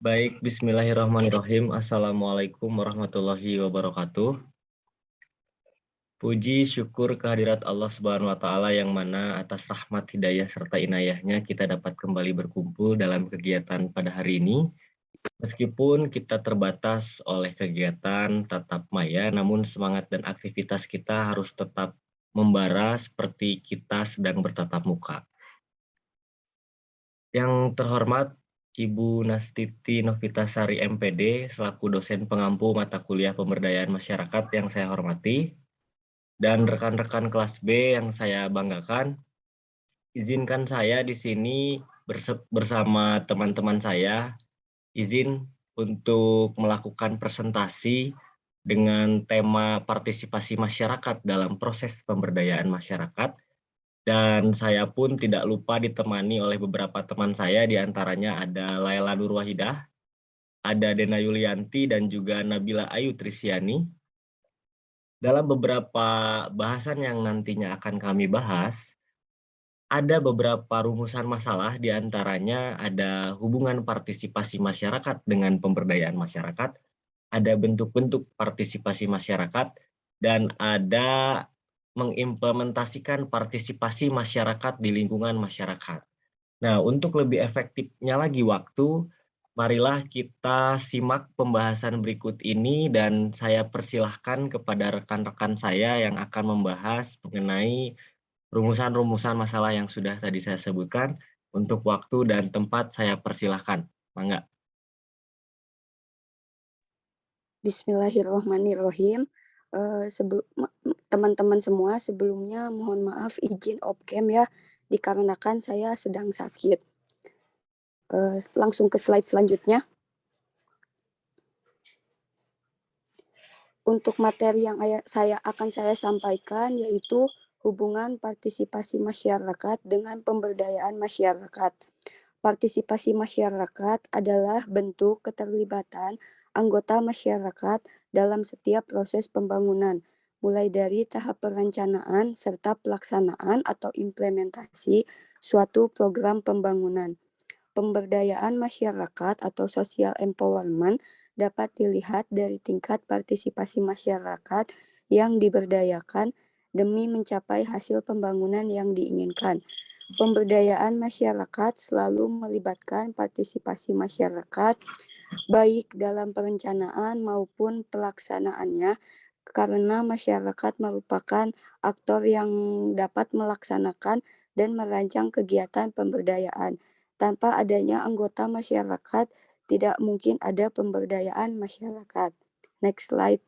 Baik, bismillahirrahmanirrahim. Assalamualaikum warahmatullahi wabarakatuh. Puji syukur kehadirat Allah Subhanahu wa Ta'ala yang mana atas rahmat hidayah serta inayahnya kita dapat kembali berkumpul dalam kegiatan pada hari ini. Meskipun kita terbatas oleh kegiatan tatap maya, namun semangat dan aktivitas kita harus tetap membara seperti kita sedang bertatap muka. Yang terhormat Ibu Nastiti Novitasari MPD selaku dosen pengampu mata kuliah pemberdayaan masyarakat yang saya hormati, dan rekan-rekan kelas B yang saya banggakan, izinkan saya di sini bersama teman-teman saya izin untuk melakukan presentasi dengan tema partisipasi masyarakat dalam proses pemberdayaan masyarakat. Dan saya pun tidak lupa ditemani oleh beberapa teman saya, diantaranya ada Laila Nurwahidah, ada Dena Yulianti, dan juga Nabila Ayu Trisyani. Dalam beberapa bahasan yang nantinya akan kami bahas, ada beberapa rumusan masalah, diantaranya ada hubungan partisipasi masyarakat dengan pemberdayaan masyarakat, ada bentuk-bentuk partisipasi masyarakat, dan ada mengimplementasikan partisipasi masyarakat di lingkungan masyarakat. Nah, untuk lebih efektifnya lagi waktu, marilah kita simak pembahasan berikut ini dan saya persilahkan kepada rekan-rekan saya yang akan membahas mengenai rumusan-rumusan masalah yang sudah tadi saya sebutkan. Untuk waktu dan tempat saya persilahkan. Mangga. Bismillahirrohmanirrohim. Teman-teman semua, sebelumnya mohon maaf izin off-cam ya, dikarenakan saya sedang sakit. Langsung ke slide selanjutnya. Untuk materi yang saya sampaikan yaitu hubungan partisipasi masyarakat dengan pemberdayaan masyarakat. Partisipasi masyarakat adalah bentuk keterlibatan anggota masyarakat dalam setiap proses pembangunan, mulai dari tahap perencanaan serta pelaksanaan atau implementasi suatu program pembangunan. Pemberdayaan masyarakat atau social empowerment dapat dilihat dari tingkat partisipasi masyarakat yang diberdayakan demi mencapai hasil pembangunan yang diinginkan. Pemberdayaan masyarakat selalu melibatkan partisipasi masyarakat, baik dalam perencanaan maupun pelaksanaannya, karena masyarakat merupakan aktor yang dapat melaksanakan dan merancang kegiatan pemberdayaan. Tanpa adanya anggota masyarakat, tidak mungkin ada pemberdayaan masyarakat. Next slide.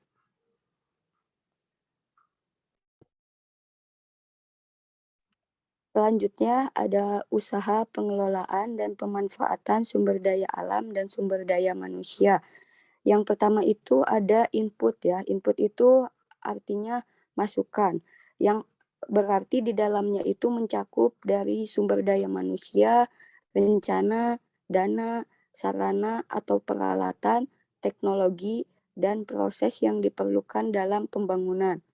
Selanjutnya ada usaha pengelolaan dan pemanfaatan sumber daya alam dan sumber daya manusia. Yang pertama itu ada input ya. Input itu artinya masukan, yang berarti di dalamnya itu mencakup dari sumber daya manusia, rencana, dana, sarana atau peralatan, teknologi, dan proses yang diperlukan dalam pembangunan.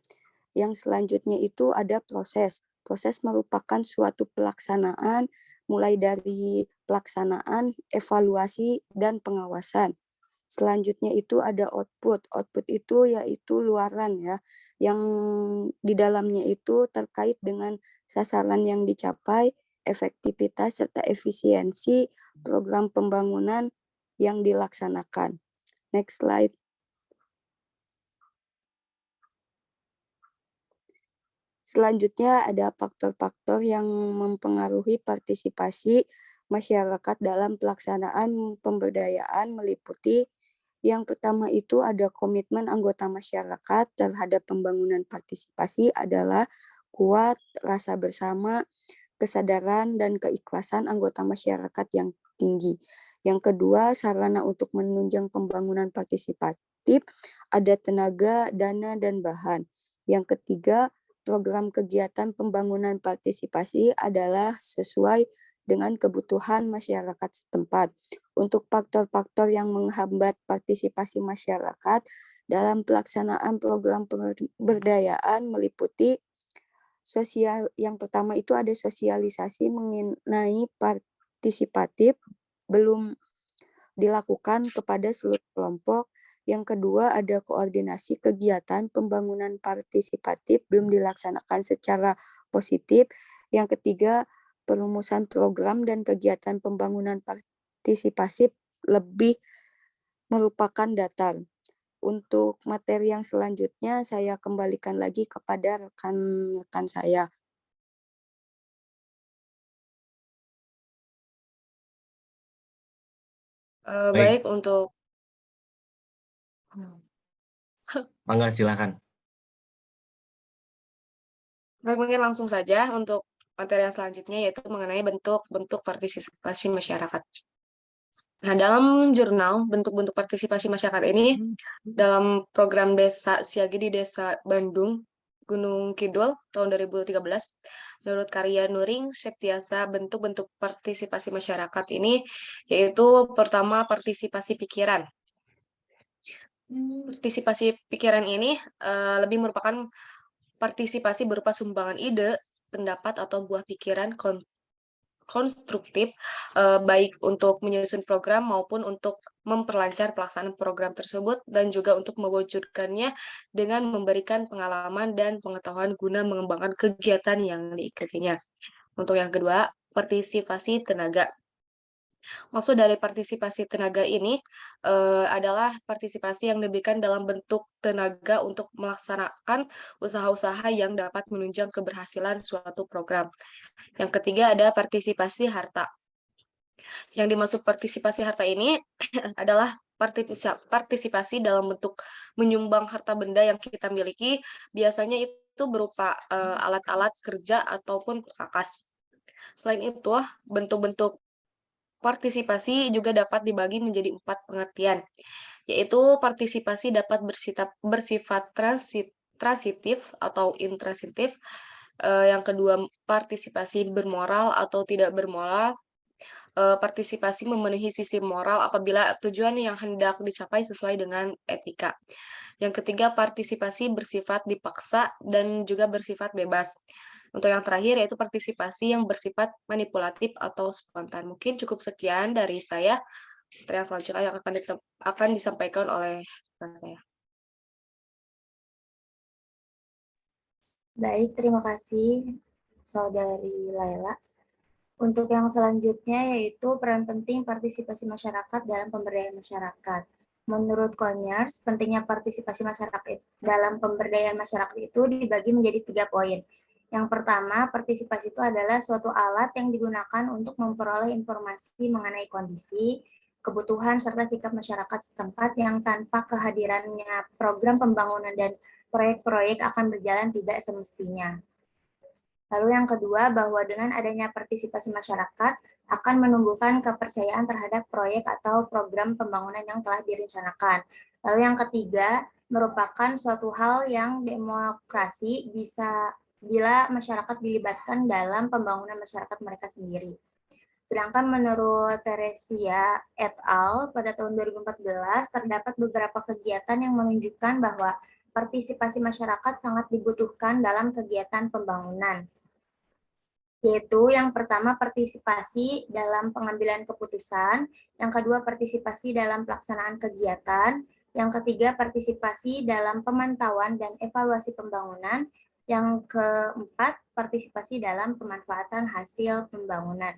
Yang selanjutnya itu ada proses. Proses merupakan suatu pelaksanaan, mulai dari pelaksanaan, evaluasi, dan pengawasan. Selanjutnya itu ada output. Output itu yaitu luaran ya, yang di dalamnya itu terkait dengan sasaran yang dicapai, efektivitas serta efisiensi program pembangunan yang dilaksanakan. Next slide. Selanjutnya ada faktor-faktor yang mempengaruhi partisipasi masyarakat dalam pelaksanaan pemberdayaan, meliputi yang pertama itu ada komitmen anggota masyarakat terhadap pembangunan partisipasi adalah kuat, rasa bersama, kesadaran dan keikhlasan anggota masyarakat yang tinggi. Yang kedua, sarana untuk menunjang pembangunan partisipatif ada tenaga, dana, dan bahan. Yang ketiga, program kegiatan pembangunan partisipasi adalah sesuai dengan kebutuhan masyarakat setempat. Untuk faktor-faktor yang menghambat partisipasi masyarakat dalam pelaksanaan program pemberdayaan meliputi yang pertama itu ada sosialisasi mengenai partisipatif, belum dilakukan kepada seluruh kelompok. Yang kedua, ada koordinasi kegiatan pembangunan partisipatif belum dilaksanakan secara positif. Yang ketiga, perumusan program dan kegiatan pembangunan partisipasi lebih merupakan datar. Untuk materi yang selanjutnya, saya kembalikan lagi kepada rekan-rekan saya. Baik untuk Mangga silakan. mungkin langsung saja untuk materi yang selanjutnya, yaitu mengenai bentuk-bentuk partisipasi masyarakat. Nah, dalam jurnal bentuk-bentuk partisipasi masyarakat ini, dalam program Desa Siagi di Desa Bandung, Gunung Kidul, tahun 2013, menurut karya Nuring Septiasa, bentuk-bentuk partisipasi masyarakat ini, yaitu pertama, partisipasi pikiran. Partisipasi pikiran ini lebih merupakan partisipasi berupa sumbangan ide, pendapat, atau buah pikiran konstruktif, baik untuk menyusun program maupun untuk memperlancar pelaksanaan program tersebut, dan juga untuk mewujudkannya dengan memberikan pengalaman dan pengetahuan guna mengembangkan kegiatan yang diikutinya. Untuk yang kedua, partisipasi tenaga. Maksud dari partisipasi tenaga ini adalah partisipasi yang diberikan dalam bentuk tenaga untuk melaksanakan usaha-usaha yang dapat menunjang keberhasilan suatu program. Yang ketiga ada partisipasi harta. Yang dimaksud partisipasi harta ini adalah partisipasi dalam bentuk menyumbang harta benda yang kita miliki, biasanya itu berupa alat-alat kerja ataupun perkakas. Selain itu, bentuk-bentuk partisipasi juga dapat dibagi menjadi 4 pengertian, yaitu partisipasi dapat bersifat transitif atau intransitif, yang kedua partisipasi bermoral atau tidak bermoral, partisipasi memenuhi sisi moral apabila tujuan yang hendak dicapai sesuai dengan etika. Yang ketiga, partisipasi bersifat dipaksa dan juga bersifat bebas. Untuk yang terakhir yaitu partisipasi yang bersifat manipulatif atau spontan. Mungkin cukup sekian dari saya. Yang selanjutnya yang akan disampaikan oleh saya. Baik, terima kasih Saudari Laila. Untuk yang selanjutnya yaitu peran penting partisipasi masyarakat dalam pemberdayaan masyarakat. Menurut Conyers, pentingnya partisipasi masyarakat dalam pemberdayaan masyarakat itu dibagi menjadi 3 poin. Yang pertama, partisipasi itu adalah suatu alat yang digunakan untuk memperoleh informasi mengenai kondisi, kebutuhan, serta sikap masyarakat setempat yang tanpa kehadirannya program pembangunan dan proyek-proyek akan berjalan tidak semestinya. Lalu yang kedua, bahwa dengan adanya partisipasi masyarakat akan menumbuhkan kepercayaan terhadap proyek atau program pembangunan yang telah direncanakan. Lalu yang ketiga, merupakan suatu hal yang demokrasi bisa bila masyarakat dilibatkan dalam pembangunan masyarakat mereka sendiri. Sedangkan menurut Teresia et al. Pada tahun 2014, terdapat beberapa kegiatan yang menunjukkan bahwa partisipasi masyarakat sangat dibutuhkan dalam kegiatan pembangunan. Yaitu yang pertama partisipasi dalam pengambilan keputusan, yang kedua partisipasi dalam pelaksanaan kegiatan, yang ketiga partisipasi dalam pemantauan dan evaluasi pembangunan, yang keempat partisipasi dalam pemanfaatan hasil pembangunan.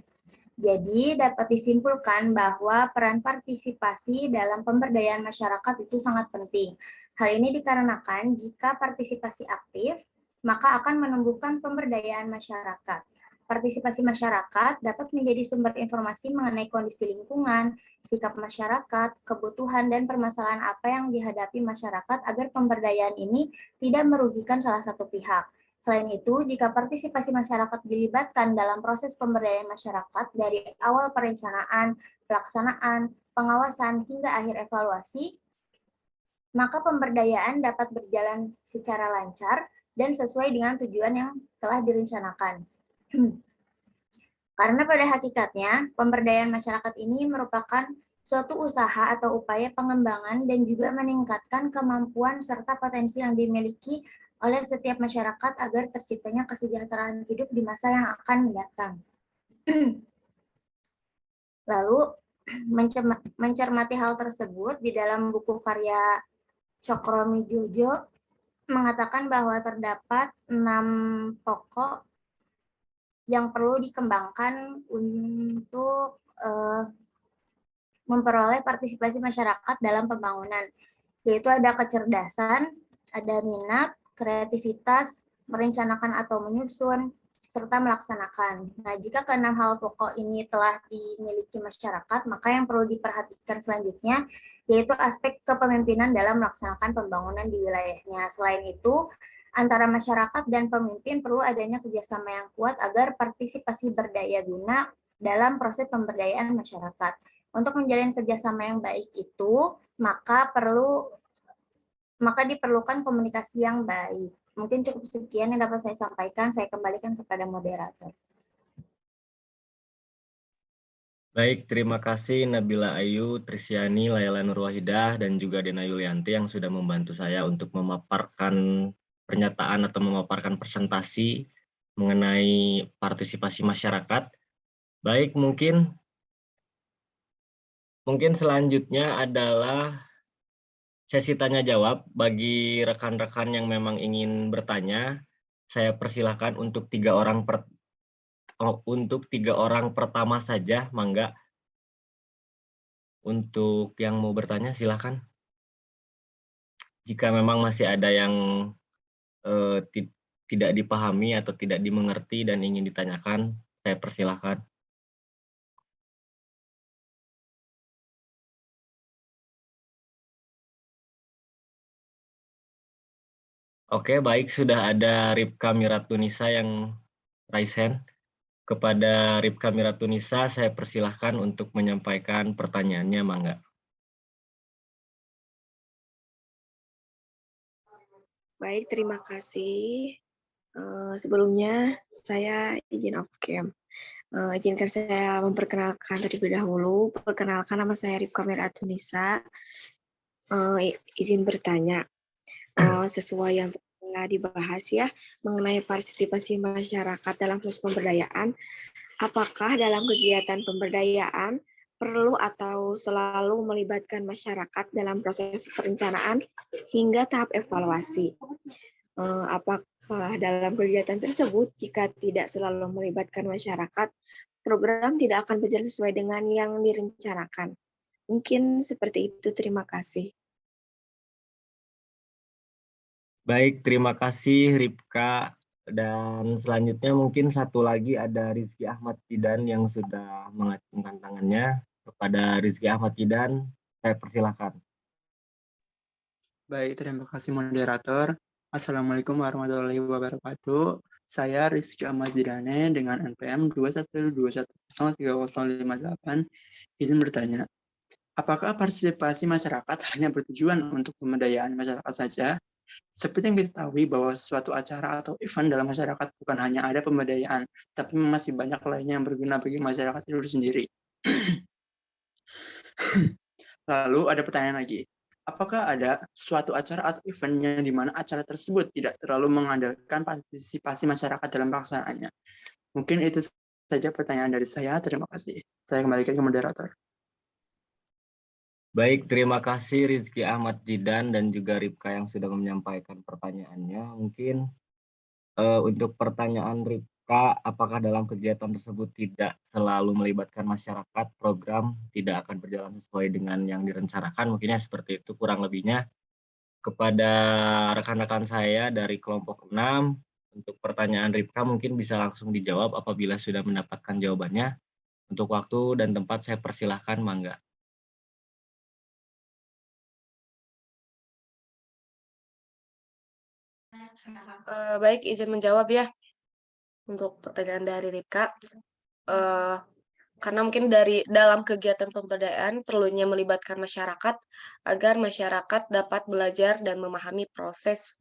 Jadi dapat disimpulkan bahwa peran partisipasi dalam pemberdayaan masyarakat itu sangat penting. Hal ini dikarenakan jika partisipasi aktif, maka akan menumbuhkan pemberdayaan masyarakat. Partisipasi masyarakat dapat menjadi sumber informasi mengenai kondisi lingkungan, sikap masyarakat, kebutuhan, dan permasalahan apa yang dihadapi masyarakat agar pemberdayaan ini tidak merugikan salah satu pihak. Selain itu, jika partisipasi masyarakat dilibatkan dalam proses pemberdayaan masyarakat dari awal perencanaan, pelaksanaan, pengawasan, hingga akhir evaluasi, maka pemberdayaan dapat berjalan secara lancar dan sesuai dengan tujuan yang telah direncanakan. Karena pada hakikatnya, pemberdayaan masyarakat ini merupakan suatu usaha atau upaya pengembangan dan juga meningkatkan kemampuan serta potensi yang dimiliki oleh setiap masyarakat agar terciptanya kesejahteraan hidup di masa yang akan mendatang. Lalu, mencermati hal tersebut di dalam buku karya Cokromi Jojo mengatakan bahwa terdapat 6 pokok yang perlu dikembangkan untuk memperoleh partisipasi masyarakat dalam pembangunan, yaitu ada kecerdasan, ada minat, kreativitas, merencanakan atau menyusun, serta melaksanakan. Nah, jika keenam hal pokok ini telah dimiliki masyarakat, maka yang perlu diperhatikan selanjutnya yaitu aspek kepemimpinan dalam melaksanakan pembangunan di wilayahnya. Selain itu, antara masyarakat dan pemimpin perlu adanya kerjasama yang kuat agar partisipasi berdaya guna dalam proses pemberdayaan masyarakat. Untuk menjalin kerjasama yang baik itu, maka diperlukan komunikasi yang baik. Mungkin cukup sekian yang dapat saya sampaikan. Saya kembalikan kepada moderator. Baik, terima kasih Nabila Ayu, Trisyani, Laila Nurwahidah, dan juga Dena Yulianti yang sudah membantu saya untuk memaparkan pernyataan atau memaparkan presentasi mengenai partisipasi masyarakat. Baik, mungkin selanjutnya adalah sesi tanya jawab. Bagi rekan-rekan yang memang ingin bertanya, saya persilahkan untuk 3 orang pertama saja, mangga. Untuk yang mau bertanya silahkan. Jika memang masih ada yang tidak dipahami atau tidak dimengerti dan ingin ditanyakan, saya persilahkan. Oke, baik, sudah ada Ripka Miratunisa yang raise hand. Kepada Ripka Miratunisa, saya persilahkan untuk menyampaikan pertanyaannya, mangga. Baik, terima kasih. Sebelumnya saya izin off cam. Izinkan saya memperkenalkan terlebih dahulu. Perkenalkan, nama saya Ripka Miratunisa. Izin bertanya, sesuai yang telah dibahas ya, mengenai partisipasi masyarakat dalam proses pemberdayaan, apakah dalam kegiatan pemberdayaan perlu atau selalu melibatkan masyarakat dalam proses perencanaan hingga tahap evaluasi? Apakah dalam kegiatan tersebut, jika tidak selalu melibatkan masyarakat, program tidak akan berjalan sesuai dengan yang direncanakan? Mungkin seperti itu, terima kasih. Baik, terima kasih Ripka. Dan selanjutnya mungkin satu lagi ada Rizky Ahmad Jidan yang sudah mengacungkan tangannya. Kepada Rizky Ahmad Jidan, saya persilahkan. Baik, terima kasih moderator. Assalamualaikum warahmatullahi wabarakatuh. Saya Rizky Ahmad Jidane dengan NPM 212103058 izin bertanya. Apakah partisipasi masyarakat hanya bertujuan untuk pemberdayaan masyarakat saja? Seperti yang kita ketahui bahwa suatu acara atau event dalam masyarakat bukan hanya ada pemberdayaan, tapi masih banyak lainnya yang berguna bagi masyarakat itu sendiri. Lalu ada pertanyaan lagi. Apakah ada suatu acara atau event yang di mana acara tersebut tidak terlalu mengandalkan partisipasi masyarakat dalam pelaksanaannya? Mungkin itu saja pertanyaan dari saya. Terima kasih. Saya kembalikan ke moderator. Baik, terima kasih Rizky Ahmad Jidan dan juga Ripka yang sudah menyampaikan pertanyaannya. Mungkin untuk pertanyaan Ripka, apakah dalam kegiatan tersebut tidak selalu melibatkan masyarakat, program tidak akan berjalan sesuai dengan yang direncanakan? Mungkinnya seperti itu kurang lebihnya. Kepada rekan-rekan saya dari kelompok 6, untuk pertanyaan Ripka mungkin bisa langsung dijawab apabila sudah mendapatkan jawabannya. Untuk waktu dan tempat saya persilahkan, mangga. Baik, izin menjawab ya untuk pertanyaan dari Ripka. Karena mungkin dalam kegiatan pemberdayaan perlunya melibatkan masyarakat agar masyarakat dapat belajar dan memahami proses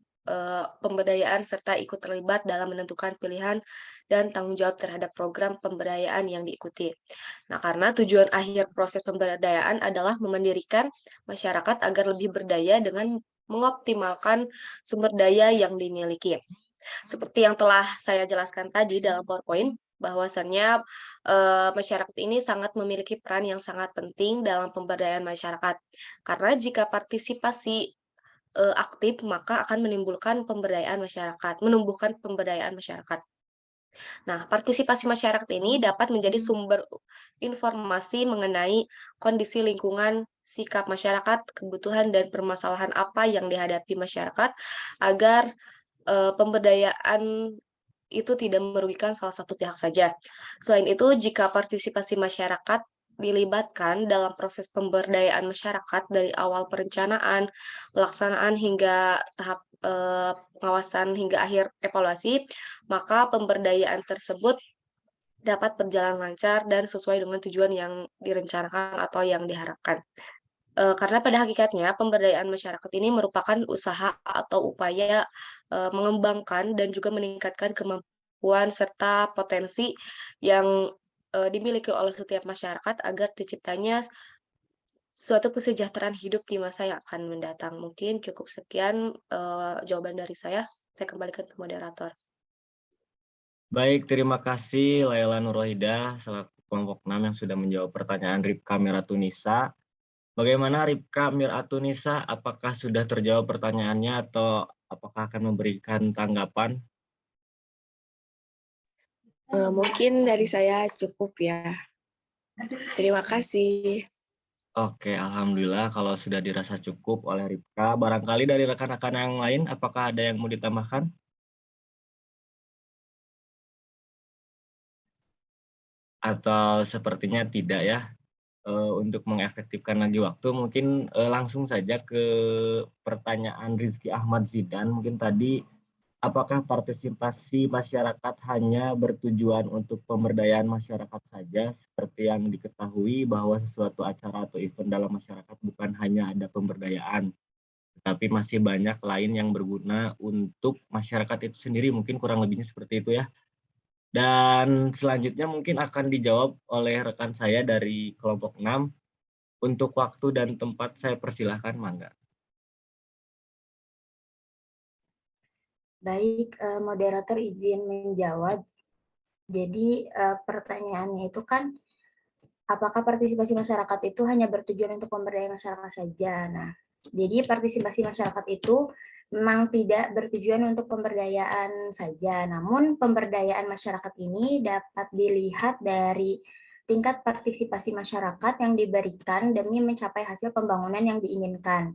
pemberdayaan serta ikut terlibat dalam menentukan pilihan dan tanggung jawab terhadap program pemberdayaan yang diikuti. Nah, karena tujuan akhir proses pemberdayaan adalah memandirikan masyarakat agar lebih berdaya dengan mengoptimalkan sumber daya yang dimiliki. Seperti yang telah saya jelaskan tadi dalam PowerPoint, bahwasannya masyarakat ini sangat memiliki peran yang sangat penting dalam pemberdayaan masyarakat. Karena jika partisipasi aktif, maka akan menimbulkan menumbuhkan pemberdayaan masyarakat. Nah, partisipasi masyarakat ini dapat menjadi sumber informasi mengenai kondisi lingkungan, sikap masyarakat, kebutuhan dan permasalahan apa yang dihadapi masyarakat agar pemberdayaan itu tidak merugikan salah satu pihak saja. Selain itu, jika partisipasi masyarakat dilibatkan dalam proses pemberdayaan masyarakat dari awal perencanaan, pelaksanaan hingga tahap pengawasan hingga akhir evaluasi, maka pemberdayaan tersebut dapat berjalan lancar dan sesuai dengan tujuan yang direncanakan atau yang diharapkan. Karena pada hakikatnya pemberdayaan masyarakat ini merupakan usaha atau upaya mengembangkan dan juga meningkatkan kemampuan serta potensi yang dimiliki oleh setiap masyarakat agar terciptanya suatu kesejahteraan hidup di masa yang akan mendatang. Mungkin cukup sekian jawaban dari saya. Saya kembalikan ke moderator. Baik, terima kasih Laila Nurwahidah selaku kelompok 6 yang sudah menjawab pertanyaan Ripka Miratunisa. Bagaimana Ripka Miratunisa? Apakah sudah terjawab pertanyaannya atau apakah akan memberikan tanggapan? Mungkin dari saya cukup ya. Terima kasih. Oke, alhamdulillah kalau sudah dirasa cukup oleh Ripka. Barangkali dari rekan-rekan yang lain, apakah ada yang mau ditambahkan? Atau sepertinya tidak ya. Untuk mengefektifkan lagi waktu, mungkin langsung saja ke pertanyaan Rizky Ahmad Zidan. Mungkin tadi, apakah partisipasi masyarakat hanya bertujuan untuk pemberdayaan masyarakat saja? Seperti yang diketahui bahwa sesuatu acara atau event dalam masyarakat bukan hanya ada pemberdayaan, tetapi masih banyak lain yang berguna untuk masyarakat itu sendiri. Mungkin kurang lebihnya seperti itu ya. Dan selanjutnya mungkin akan dijawab oleh rekan saya dari kelompok 6. Untuk waktu dan tempat saya persilahkan, mangga. Baik, moderator izin menjawab. Jadi pertanyaannya itu kan, apakah partisipasi masyarakat itu hanya bertujuan untuk pemberdayaan masyarakat saja? Nah, jadi partisipasi masyarakat itu memang tidak bertujuan untuk pemberdayaan saja, namun pemberdayaan masyarakat ini dapat dilihat dari tingkat partisipasi masyarakat yang diberikan demi mencapai hasil pembangunan yang diinginkan.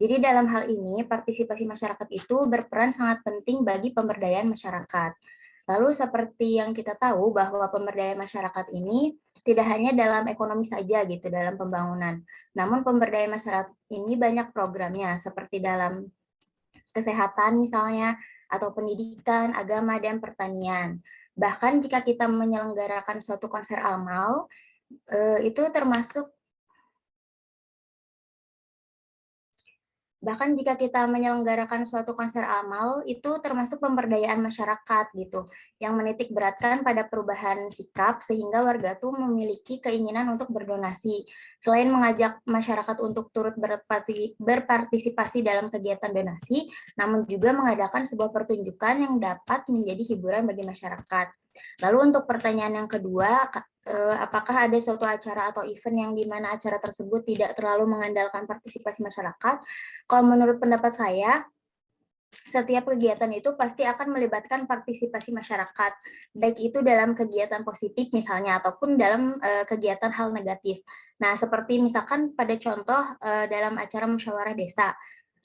Jadi dalam hal ini, partisipasi masyarakat itu berperan sangat penting bagi pemberdayaan masyarakat. Lalu seperti yang kita tahu bahwa pemberdayaan masyarakat ini tidak hanya dalam ekonomi saja gitu, dalam pembangunan. Namun pemberdayaan masyarakat ini banyak programnya, seperti dalam kesehatan misalnya, atau pendidikan, agama, dan pertanian. Bahkan jika kita menyelenggarakan suatu konser amal, itu termasuk bahkan jika kita menyelenggarakan suatu konser amal, itu termasuk pemberdayaan masyarakat gitu, yang menitik beratkan pada perubahan sikap sehingga warga tuh memiliki keinginan untuk berdonasi. Selain mengajak masyarakat untuk turut berpartisipasi dalam kegiatan donasi, namun juga mengadakan sebuah pertunjukan yang dapat menjadi hiburan bagi masyarakat. Lalu untuk pertanyaan yang kedua, apakah ada suatu acara atau event yang di mana acara tersebut tidak terlalu mengandalkan partisipasi masyarakat? Kalau menurut pendapat saya, setiap kegiatan itu pasti akan melibatkan partisipasi masyarakat, baik itu dalam kegiatan positif misalnya, ataupun dalam kegiatan hal negatif. Nah, seperti misalkan pada contoh dalam acara musyawarah desa.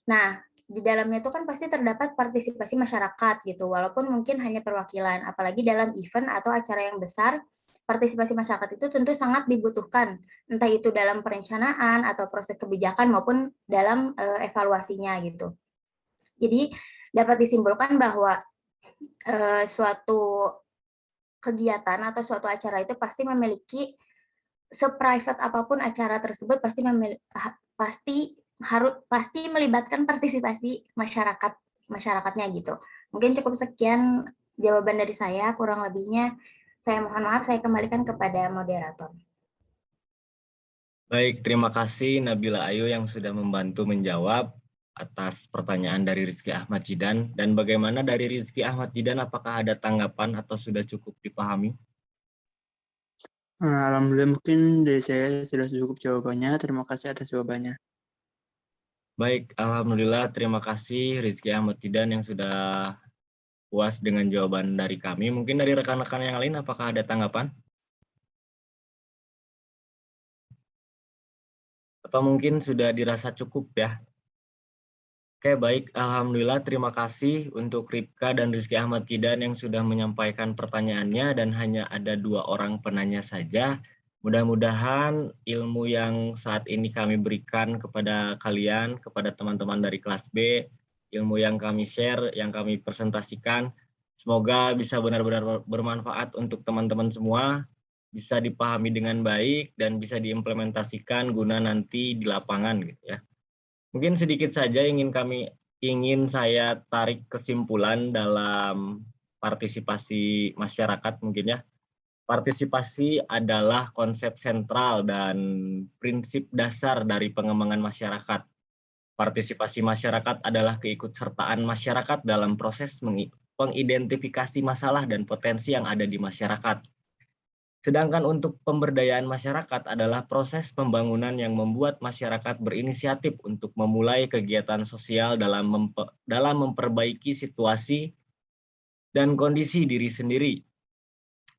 Nah, di dalamnya itu kan pasti terdapat partisipasi masyarakat gitu, walaupun mungkin hanya perwakilan, apalagi dalam event atau acara yang besar, partisipasi masyarakat itu tentu sangat dibutuhkan, entah itu dalam perencanaan atau proses kebijakan maupun dalam evaluasinya gitu. Jadi dapat disimpulkan bahwa suatu kegiatan atau suatu acara itu pasti memiliki, se-private apapun acara tersebut pasti melibatkan partisipasi masyarakatnya gitu. Mungkin cukup sekian jawaban dari saya, kurang lebihnya saya mohon maaf, saya kembalikan kepada moderator. Baik, terima kasih Nabila Ayu yang sudah membantu menjawab atas pertanyaan dari Rizky Ahmad Zidan. Dan bagaimana dari Rizky Ahmad Zidan, apakah ada tanggapan atau sudah cukup dipahami? Alhamdulillah mungkin dari saya sudah cukup jawabannya. Terima kasih atas jawabannya. Baik, alhamdulillah terima kasih Rizky Ahmad Tidan yang sudah puas dengan jawaban dari kami. Mungkin dari rekan-rekan yang lain apakah ada tanggapan? Atau mungkin sudah dirasa cukup ya? Oke, baik. Alhamdulillah, terima kasih untuk Ripka dan Rizky Ahmad Tidan yang sudah menyampaikan pertanyaannya dan hanya ada 2 orang penanya saja. Mudah-mudahan ilmu yang saat ini kami berikan kepada kalian, kepada teman-teman dari kelas B, ilmu yang kami share, yang kami presentasikan, semoga bisa benar-benar bermanfaat untuk teman-teman semua, bisa dipahami dengan baik, dan bisa diimplementasikan guna nanti di lapangan gitu ya. Mungkin sedikit saja ingin saya tarik kesimpulan dalam partisipasi masyarakat mungkin ya. Partisipasi adalah konsep sentral dan prinsip dasar dari pengembangan masyarakat. Partisipasi masyarakat adalah keikutsertaan masyarakat dalam proses mengidentifikasi masalah dan potensi yang ada di masyarakat. Sedangkan untuk pemberdayaan masyarakat adalah proses pembangunan yang membuat masyarakat berinisiatif untuk memulai kegiatan sosial dalam memperbaiki situasi dan kondisi diri sendiri.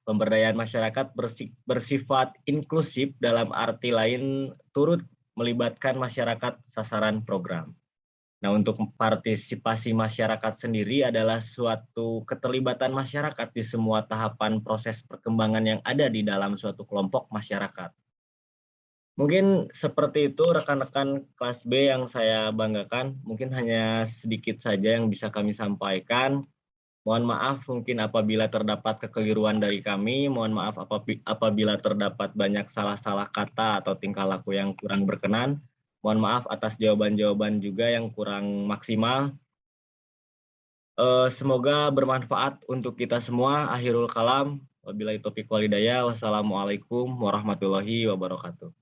Pemberdayaan masyarakat bersifat inklusif dalam arti lain turut melibatkan masyarakat sasaran program. Nah, untuk partisipasi masyarakat sendiri adalah suatu keterlibatan masyarakat di semua tahapan proses perkembangan yang ada di dalam suatu kelompok masyarakat. Mungkin seperti itu rekan-rekan kelas B yang saya banggakan, mungkin hanya sedikit saja yang bisa kami sampaikan. Mohon maaf mungkin apabila terdapat kekeliruan dari kami, mohon maaf apabila terdapat banyak salah-salah kata atau tingkah laku yang kurang berkenan. Mohon maaf atas jawaban-jawaban juga yang kurang maksimal. Semoga bermanfaat untuk kita semua. Akhirul kalam. Wabillahi taufiq wal hidayah. Wassalamualaikum warahmatullahi wabarakatuh.